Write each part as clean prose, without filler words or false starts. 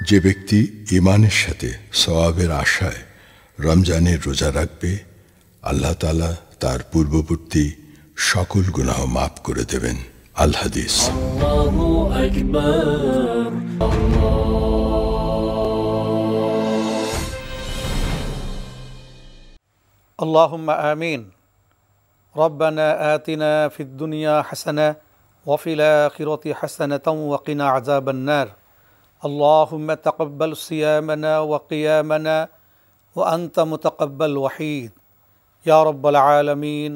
যে ব্যক্তি ঈমানের সাথে সওয়াবের আশায় রমজানের রোজা রাখবে, আল্লাহ তাআলা তার পূর্ববর্তী সকল গুনাহ মাফ করে দেবেন। আল হাদিস। আল্লাহু আকবার। আল্লাহুম্মা আমিন। রব্বানা আতিনা ফিদ দুনিয়া হাসানাহ ওয়া ফিল আখিরাতি হাসানাতাও ওয়া কিনা আযাবান নার। আল্লাহুম্মা তাকাব্বাল সিয়ামানা ওয়া কিয়ামানা ওয়া আনতা মুতাকাব্বাল ওয়াহিদ। ইয়া রাব্বাল আলামিন,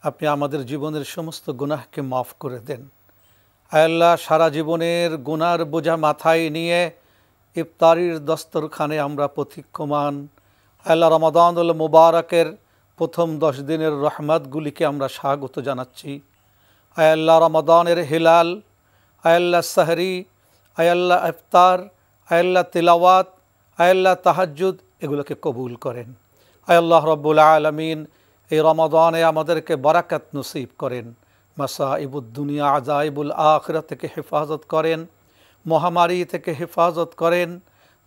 আপনি আমাদের জীবনের সমস্ত গুনাহকে মাফ করে দেন। আয় আল্লাহ, সারা জীবনের গুনার বোঝা মাথায় নিয়ে ইফতারির দস্তরখানে আমরা প্রতীক্ষমান। আল্লাহ, রমাদানুল মুবারকের প্রথম 10 দিনের রহমতগুলিকে আমরা স্বাগত জানাচ্ছি। আয় আল্লাহ, রমাদানের হিলাল, আয় আল্লাহ সাহরি, আয় আল্লাহ ইফতার, আয় আল্লাহ তিলাওয়াত, আয় আল্লাহ তাহাজ্জুদ, এগুলোকে কবুল করেন। আয় আল্লাহ রব্বুল আলামিন, এই রমাদানে আমাদেরকে বারাকাত নসিব করেন। মাসাইবুদ দুনিয়া আজাইবুল আখিরাত থেকে হেফাজত করেন, মহামারী থেকে হেফাজত করেন,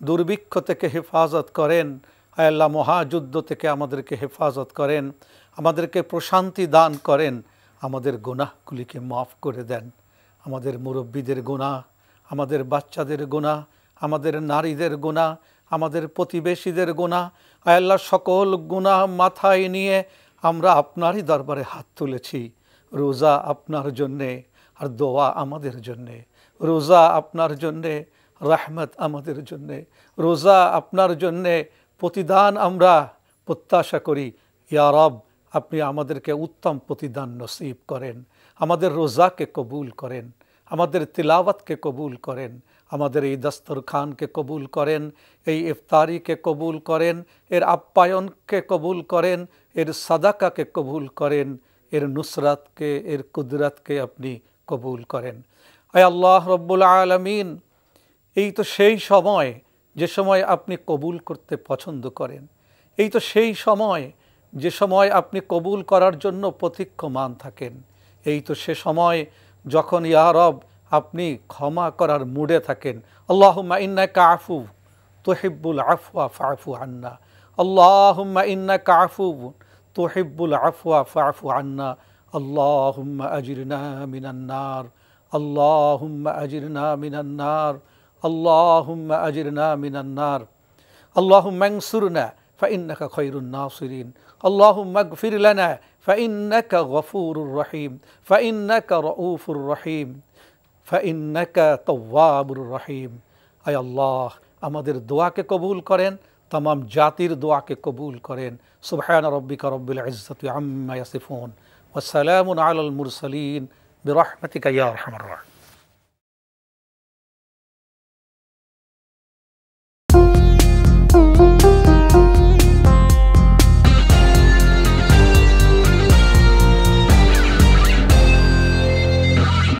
দুর্ভিক্ষ থেকে হেফাজত করেন। আয় আল্লাহ, মহাযুদ্ধ থেকে আমাদেরকে হেফাজত করেন, আমাদেরকে প্রশান্তি দান করেন, আমাদের গুনাহগুলিকে মাফ করে দেন। আমাদের মুরব্বীদের গুনাহ, আমাদের বাচ্চাদের গুনাহ, আমাদের নারীদের গুনাহ, আমাদের প্রতিবেশীদের গুনাহ, আয় আল্লাহ, সকল গুনাহ মাথায় নিয়ে আমরা আপনারই দরবারে হাত তুলেছি। রোজা আপনার জন্যে, আর দোয়া আমাদের জন্যে। রোজা আপনার জন্যে, রহমত আমাদের জন্যে। রোজা আপনার জন্যে, প্রতিদান আমরা প্রত্যাশা করি। ইয়া রব, আপনি আমাদেরকে উত্তম প্রতিদান নসিব করেন। আমাদের রোজাকে কবুল করেন, আমাদের তিলাওয়াতকে কবুল করেন, আমাদের এই দস্তরখানকে কবুল করেন, এই ইফতারিকে কবুল করেন, এর আপ্যায়নকে কবুল করেন, এর সাদাকাকে কবুল করেন, এর নুসরাতকে, এর কুদরতকে আপনি কবুল করেন। আয় আল্লাহ রব্বুল আলামিন, এই তো সেই সময় যে সময় আপনি কবুল করতে পছন্দ করেন। এই তো সেই সময় যে সময় আপনি কবুল করার জন্য প্রতীক্ষমান থাকেন। এই তো সে সময় যখন ইয়া রব আপনি ক্ষমা করার মুডে থাকেন। আল্লাহুম্মা ইন্নাকা আফু তুহিব্বুল আফওয়া ফাফু আন্না। আল্লাহুম্মা ইন্নাকা আফু তুহিব্বুল আফওয়া ফাফু আন্না। আল্লাহুম্মা আজিরনা মিনান নার। আল্লাহুম্মা আজিরনা মিনান নার। আল্লাহুম্মা আজিরনা মিনান নার। আল্লাহুম্মা আনসুরনা ফাইন্নাকা খায়রুন নাসিরিন। আল্লাহুম্মা আগফির লানা ফাইন্নাকা গফুরুর রহিম। ফাইন্নাকা রাউফুর রহিম। ফাইন্নাকা তাওয়াবুর রহিম। আয় আল্লাহ, আমাদের দোয়াকে কবুল করেন, तमाम জাতির দোয়াকে কবুল করেন। সুবহানা রাব্বিকা রাব্বিল ইজ্জাতি আম্মা ইয়াসিফুন ওয়া সালামুন আলাল মুরসালিন বিরহমাতিকা ইয়া আরহামার রাহিমিন।